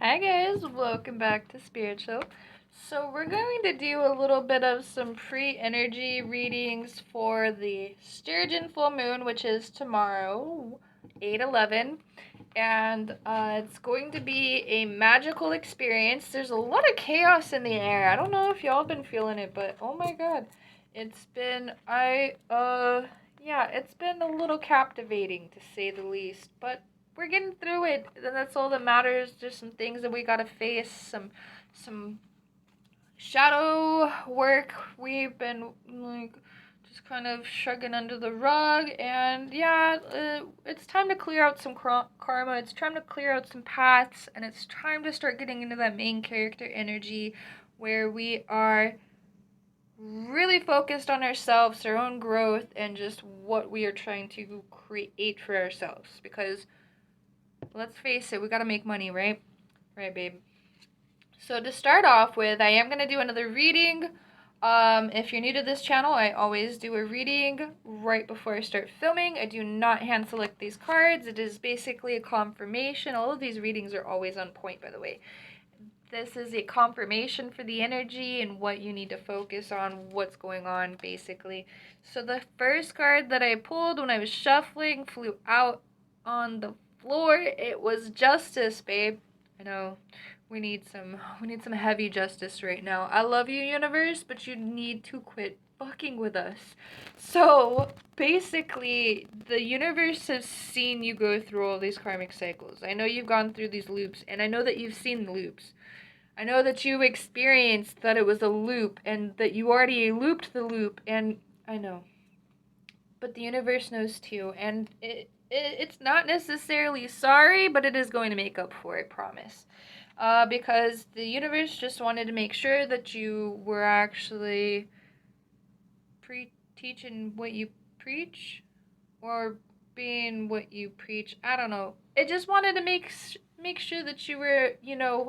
Hi guys, welcome back to Spiritual. So we're going to do a little bit of some pre-energy readings for the Sturgeon full moon, which is tomorrow, 8/11, and it's going to be a magical experience. There's a lot of chaos in the air. I don't know if y'all been feeling it, but oh my god, it's been it's been a little captivating to say the least, but we're getting through it, and that's all that matters. There's some things that we gotta face, some shadow work we've been like just kind of shrugging under the rug, and it's time to clear out some karma. It's time to clear out some paths, and it's time to start getting into that main character energy where we are really focused on ourselves, our own growth, and just what we are trying to create for ourselves. Because let's face it, we gotta make money, right? Right, babe. So to start off with, I am gonna do another reading. If you're new to this channel, I always do a reading right before I start filming. I do not hand select these cards. It is basically a confirmation. All of these readings are always on point, by the way. This is a confirmation for the energy and what you need to focus on, what's going on, basically. So the first card that I pulled when I was shuffling flew out on the floor. It was Justice, babe. I know we need some heavy justice right now. I love you, universe, but you need to quit fucking with us. So basically, the universe has seen you go through all these karmic cycles. I know you've gone through these loops, and I know that you've seen the loops. I know that you experienced that it was a loop and that you already looped the loop, and I know. But the universe knows too, and it's not necessarily sorry, but it is going to make up for it, promise. Because the universe just wanted to make sure that you were actually teaching what you preach, or being what you preach. I don't know. It just wanted to make sure that you were,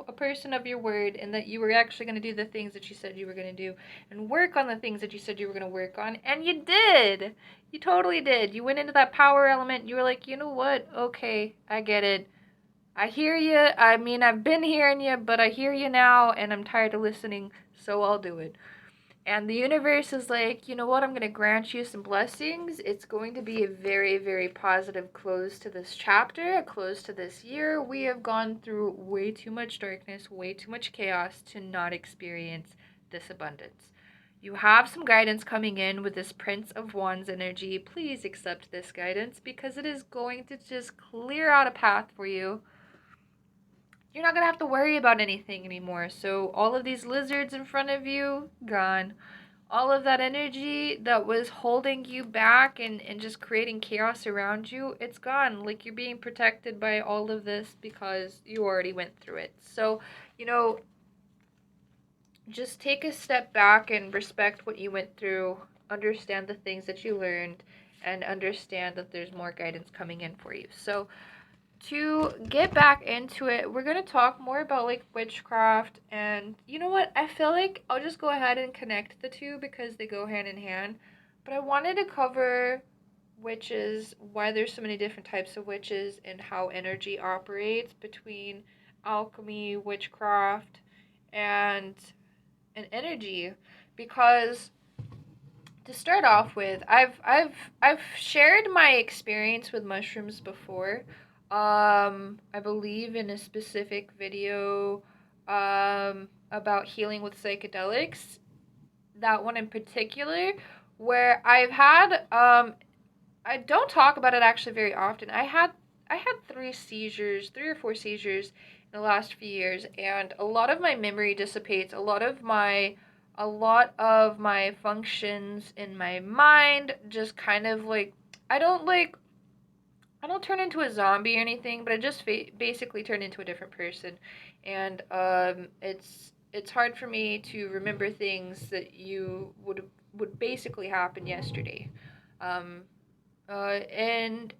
a person of your word, and that you were actually going to do the things that you said you were going to do, and work on the things that you said you were going to work on, and you did. You totally did. You went into that power element. You were like, you know what? Okay, I get it. I hear you. I mean, I've been hearing you, but I hear you now, and I'm tired of listening, so I'll do it. And the universe is like, you know what, I'm going to grant you some blessings. It's going to be a very, very positive close to this chapter, a close to this year. We have gone through way too much darkness, way too much chaos to not experience this abundance. You have some guidance coming in with this Prince of Wands energy. Please accept this guidance because it is going to just clear out a path for you. You're not going to have to worry about anything anymore. So all of these lizards in front of you, gone. All of that energy that was holding you back and just creating chaos around you, it's gone. Like, you're being protected by all of this because you already went through it. So, just take a step back and respect what you went through, understand the things that you learned, and understand that there's more guidance coming in for you. So, to get back into it, we're going to talk more about like witchcraft, and you know what? I feel like I'll just go ahead and connect the two because they go hand in hand. But I wanted to cover witches, why there's so many different types of witches, and how energy operates between alchemy, witchcraft, and an energy. Because to start off with, I've shared my experience with mushrooms before. I believe in a specific video about healing with psychedelics. That one in particular, where I've had I don't talk about it actually very often. I had 3 seizures, 3 or 4 seizures in the last few years, and a lot of my memory dissipates. A lot of my functions in my mind just kind of like, I don't turn into a zombie or anything, but I just basically turn into a different person. And it's hard for me to remember things that you would basically happen yesterday. Um, and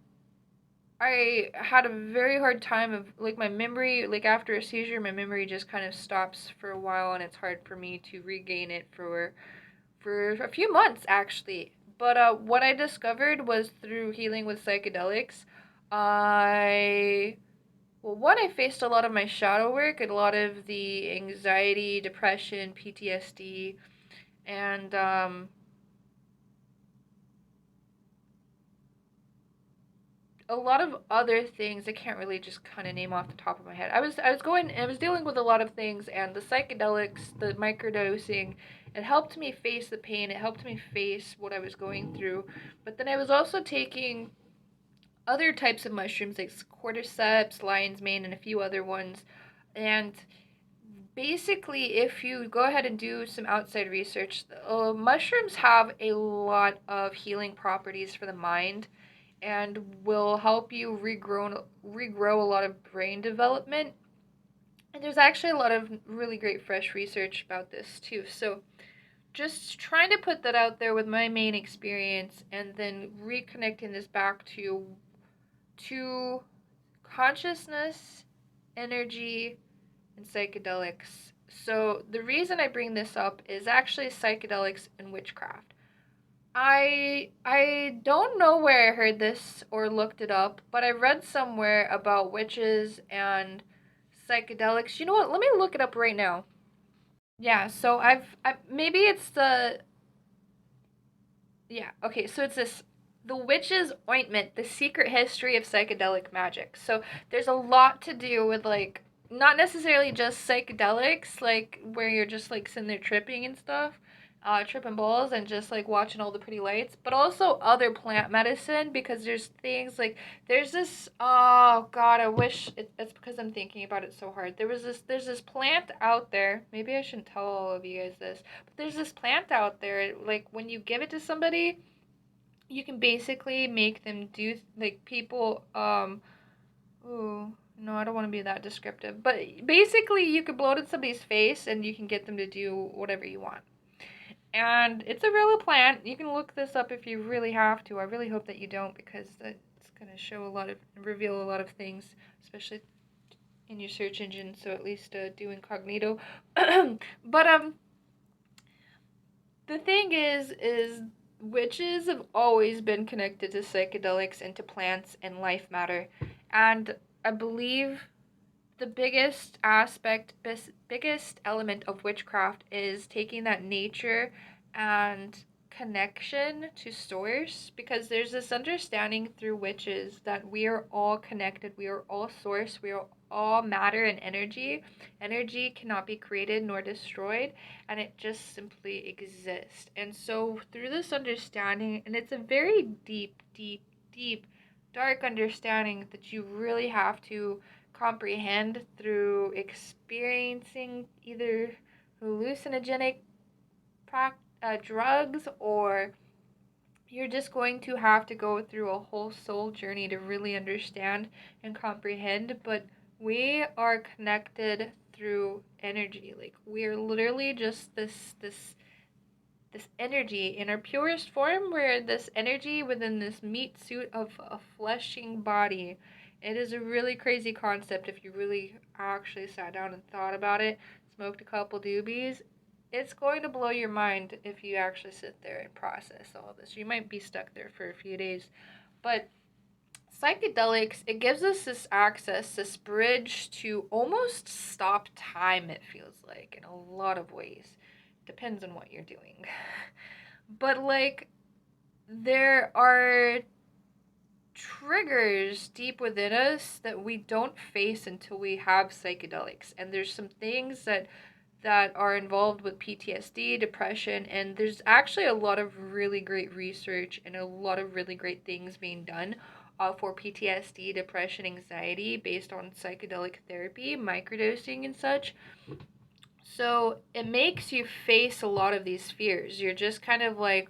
I had a very hard time of like my memory, like after a seizure, my memory just kind of stops for a while, and it's hard for me to regain it for a few months actually. But what I discovered was through healing with psychedelics, I Well, one, I faced a lot of my shadow work, and a lot of the anxiety, depression, PTSD, and a lot of other things I can't really just kind of name off the top of my head. I was dealing with a lot of things, and the psychedelics, the microdosing, it helped me face the pain. It helped me face what I was going through. But then I was also taking other types of mushrooms like cordyceps, lion's mane, and a few other ones. And basically, if you go ahead and do some outside research, mushrooms have a lot of healing properties for the mind and will help you regrow a lot of brain development. And there's actually a lot of really great fresh research about this too. So just trying to put that out there with my main experience and then reconnecting this back to consciousness, energy, and psychedelics. So the reason I bring this up is actually psychedelics and witchcraft. I don't know where I heard this or looked it up, but I read somewhere about witches and psychedelics. You know what? Let me look it up right now. Yeah, so maybe it's the yeah, okay, so it's this The Witch's Ointment, The Secret History of Psychedelic Magic. So there's a lot to do with like not necessarily just psychedelics, like where you're just like sitting there tripping and stuff, tripping balls and just like watching all the pretty lights, but also other plant medicine because there's things like there's this oh god, I wish it's because I'm thinking about it so hard. There's this plant out there. Maybe I shouldn't tell all of you guys this, but there's this plant out there like when you give it to somebody you can basically make them do like people ooh no, I don't want to be that descriptive, but basically you could blow it in somebody's face and you can get them to do whatever you want. And it's a real plant. You can look this up if you really have to. I really hope that you don't because it's going to show a lot of reveal a lot of things, especially in your search engine, so at least do incognito. But the thing is witches have always been connected to psychedelics and to plants and life matter. And I believe the biggest aspect, biggest element of witchcraft is taking that nature and connection to source because there's this understanding through witches that we are all connected, we are all source, we are all matter and energy. Energy cannot be created nor destroyed, and it just simply exists. And so, through this understanding, and it's a very deep, deep, deep, dark understanding that you really have to comprehend through experiencing either hallucinogenic drugs, or you're just going to have to go through a whole soul journey to really understand and comprehend. But we are connected through energy. Like we are literally just this energy in our purest form. We're this energy within this meat suit of a fleshing body. It is a really crazy concept if you really actually sat down and thought about it, smoked a couple doobies. It's going to blow your mind if you actually sit there and process all of this. You might be stuck there for a few days. But psychedelics, it gives us this access, this bridge to almost stop time, it feels like, in a lot of ways. Depends on what you're doing. But, like, there are triggers deep within us that we don't face until we have psychedelics. And there's some things that are involved with PTSD, depression, and there's actually a lot of really great research and a lot of really great things being done for PTSD, depression, anxiety based on psychedelic therapy, microdosing, and such. So it makes you face a lot of these fears. You're just kind of like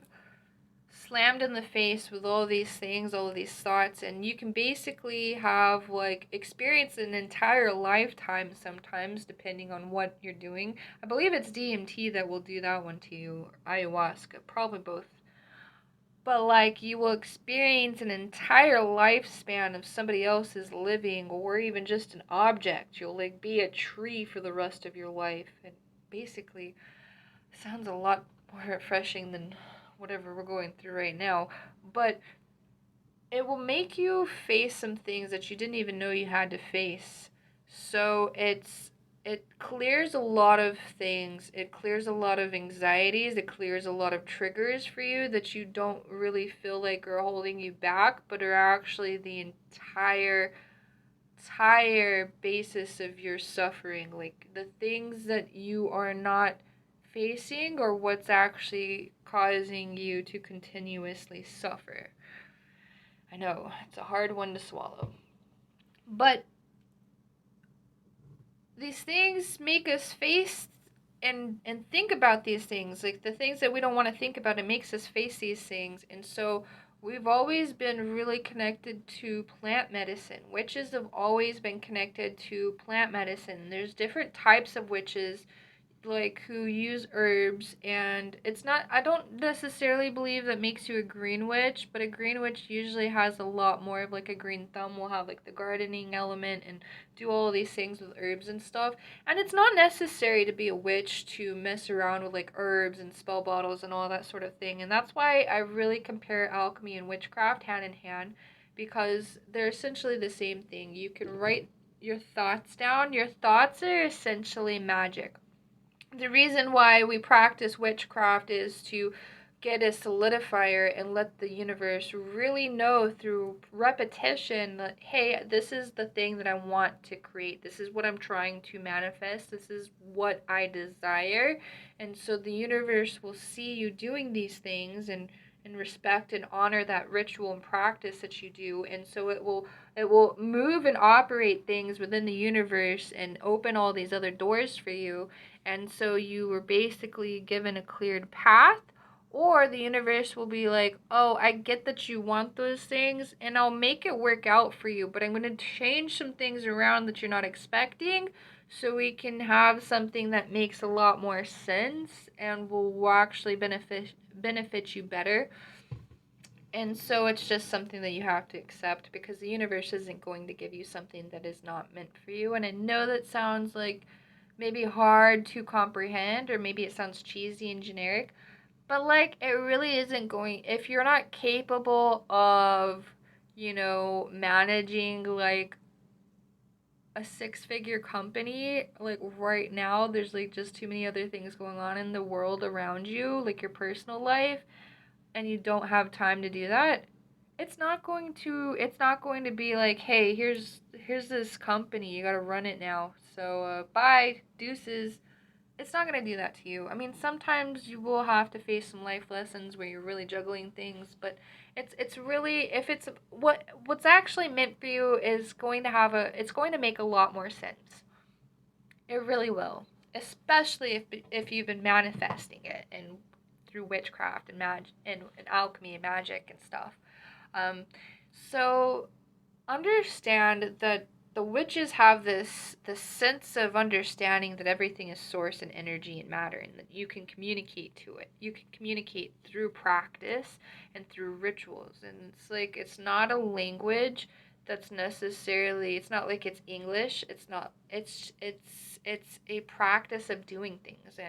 slammed in the face with all these things, all of these thoughts, and you can basically have like experience an entire lifetime sometimes depending on what you're doing. I believe it's DMT that will do that one to you, ayahuasca, probably both. But like you will experience an entire lifespan of somebody else's living or even just an object. You'll like be a tree for the rest of your life, and basically sounds a lot more refreshing than whatever we're going through right now. But it will make you face some things that you didn't even know you had to face. So it clears a lot of things. It clears a lot of anxieties. It clears a lot of triggers for you that you don't really feel like are holding you back, but are actually the entire basis of your suffering. Like the things that you are not facing or what's actually causing you to continuously suffer. I know, it's a hard one to swallow. But these things make us face and think about these things, like the things that we don't want to think about. It makes us face these things. And so we've always been really connected to plant medicine. Witches have always been connected to plant medicine. There's different types of witches, like who use herbs, and it's not, I don't necessarily believe that makes you a green witch, but a green witch usually has a lot more of like a green thumb, will have like the gardening element and do all these things with herbs and stuff. And it's not necessary to be a witch to mess around with like herbs and spell bottles and all that sort of thing. And that's why I really compare alchemy and witchcraft hand in hand, because they're essentially the same thing. You can write your thoughts down. Your thoughts are essentially magic. The reason why we practice witchcraft is to get a solidifier and let the universe really know through repetition that, hey, this is the thing that I want to create. This is what I'm trying to manifest. This is what I desire. And so the universe will see you doing these things and respect and honor that ritual and practice that you do. And so it will move and operate things within the universe and open all these other doors for you. And so you were basically given a cleared path, or the universe will be like, oh, I get that you want those things, and I'll make it work out for you, but I'm going to change some things around that you're not expecting so we can have something that makes a lot more sense and will actually benefit you better. And so it's just something that you have to accept, because the universe isn't going to give you something that is not meant for you. And I know that sounds like maybe hard to comprehend, or maybe it sounds cheesy and generic, but like it really isn't going, if you're not capable of, managing like a six-figure company, like right now there's like just too many other things going on in the world around you, like your personal life, and you don't have time to do that. It's not going to be like, hey, here's this company, you got to run it now, so bye, deuces. It's not going to do that to you. I mean, sometimes you will have to face some life lessons where you're really juggling things, but it's really, if it's what's actually meant for you is going to it's going to make a lot more sense. It really will, especially if you've been manifesting it and through witchcraft and and alchemy and magic and stuff. Um, so understand that the witches have this sense of understanding that everything is source and energy and matter, and that you can communicate to it. You can communicate through practice and through rituals. And it's like, it's not a language that's necessarily, it's not like it's English. It's not, it's a practice of doing things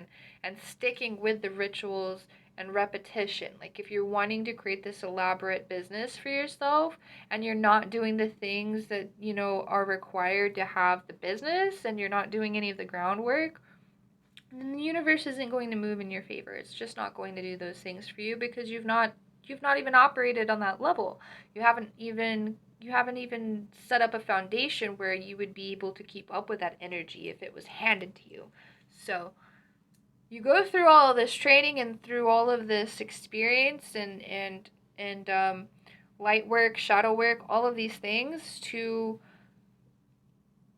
and sticking with the rituals and repetition. Like if you're wanting to create this elaborate business for yourself, and you're not doing the things that, are required to have the business, and you're not doing any of the groundwork, then the universe isn't going to move in your favor. It's just not going to do those things for you, because you've not even operated on that level. You haven't even set up a foundation where you would be able to keep up with that energy if it was handed to you. So you go through all of this training and through all of this experience and light work, shadow work, all of these things, to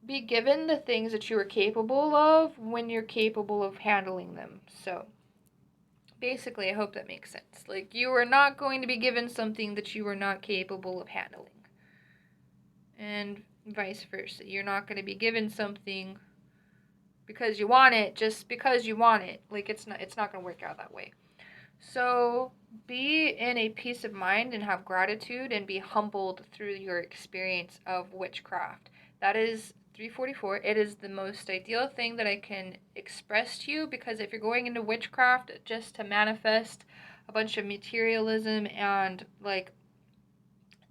be given the things that you are capable of when you're capable of handling them. So basically, I hope that makes sense. Like, you are not going to be given something that you are not capable of handling, and vice versa. You're not going to be given something because you want it, just because you want it. Like, it's not going to work out that way. So be in a peace of mind and have gratitude and be humbled through your experience of witchcraft. That is 344. It is the most ideal thing that I can express to you, because if you're going into witchcraft just to manifest a bunch of materialism and like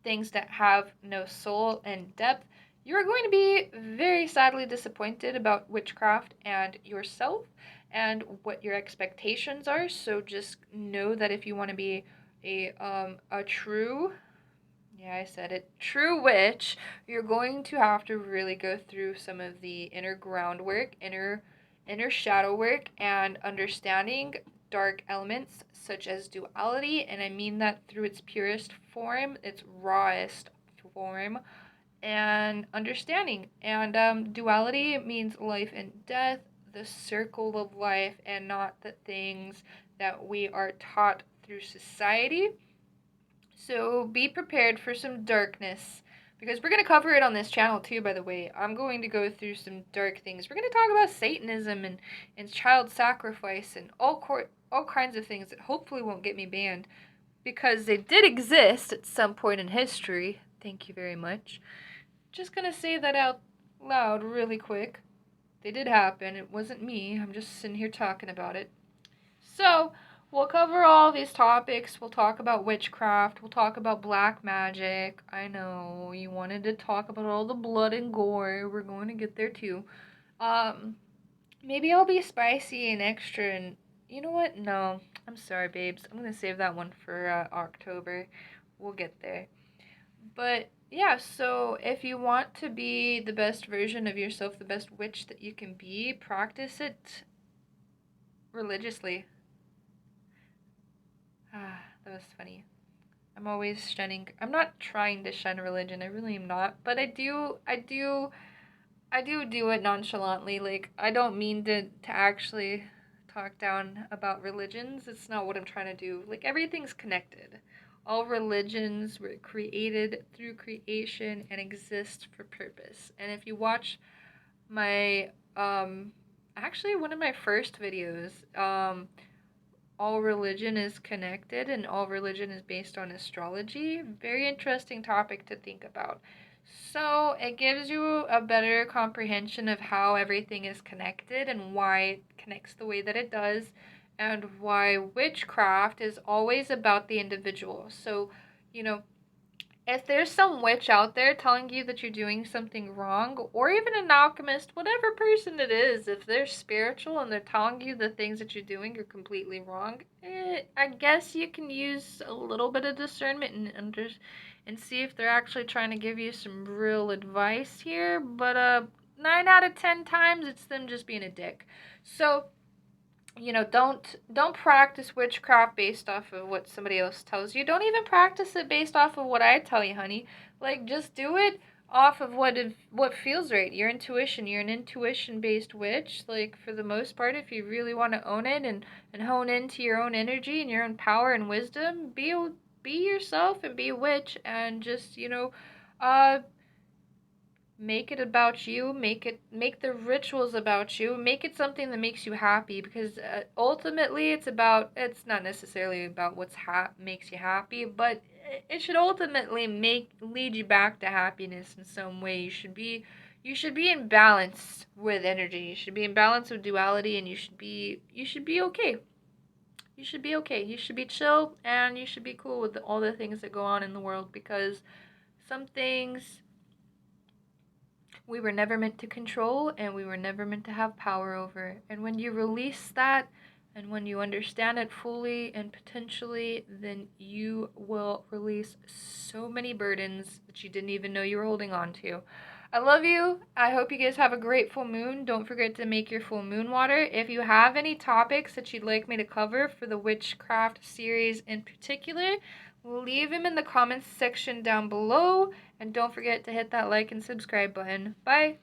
things that have no soul and depth, you are going to be very sadly disappointed about witchcraft and yourself and what your expectations are. So just know that if you want to be a true, yeah, I said it, true witch, you're going to have to really go through some of the inner groundwork, inner shadow work, and understanding dark elements such as duality, and I mean that through its purest form, its rawest form, and understanding. And duality means life and death, the circle of life, and not the things that we are taught through society. So be prepared for some darkness, because we're going to cover it on this channel too, by the way. I'm going to go through some dark things. We're going to talk about Satanism and child sacrifice and all kinds of things that hopefully won't get me banned, because they did exist at some point in history. Thank you very much. Just gonna say that out loud really quick. They did happen. It wasn't me. I'm just sitting here talking about it. So, we'll cover all these topics. We'll talk about witchcraft. We'll talk about black magic. I know you wanted to talk about all the blood and gore. We're going to get there too. Um, Maybe I'll be spicy and extra. And you know what? No, I'm sorry, babes. I'm gonna save that one for October. We'll get there. But yeah, so if you want to be the best version of yourself, the best witch that you can be, practice it religiously. Ah, that was funny. I'm always shunning. I'm not trying to shun religion. I really am not. But I do it nonchalantly. Like, I don't mean to actually talk down about religions. It's not what I'm trying to do. Like, everything's connected. All religions were created through creation and exist for purpose. And if you watch my actually one of my first videos, all religion is connected and all religion is based on astrology. Very interesting topic to think about. So it gives you a better comprehension of how everything is connected and why it connects the way that it does, and why witchcraft is always about the individual. So, you know, if there's some witch out there telling you that you're doing something wrong, or even an alchemist, whatever person it is, if they're spiritual and they're telling you the things that you're doing are completely wrong, I guess you can use a little bit of discernment and see if they're actually trying to give you some real advice here. But 9 out of 10 times it's them just being a dick. So, don't practice witchcraft based off of what somebody else tells you. Don't even practice it based off of what I tell you, honey. Like, just do it off of what feels right. Your intuition. You're an intuition based witch. Like, for the most part, if you really want to own it and hone into your own energy and your own power and wisdom, be yourself and be a witch, and just, uh make it about you, make the rituals about you, make it something that makes you happy, because ultimately it's not necessarily about makes you happy, but it should ultimately lead you back to happiness in some way. You should be in balance with energy. You should be in balance with duality, and you should be okay. You should be okay. You should be chill, and you should be cool with all the things that go on in the world, because some things we were never meant to control, and we were never meant to have power over. And when you release that, and when you understand it fully and potentially, then you will release so many burdens that you didn't even know you were holding on to. I love you. I hope you guys have a great full moon. Don't forget to make your full moon water. If you have any topics that you'd like me to cover for the witchcraft series in particular, leave them in the comments section down below. And don't forget to hit that like and subscribe button. Bye!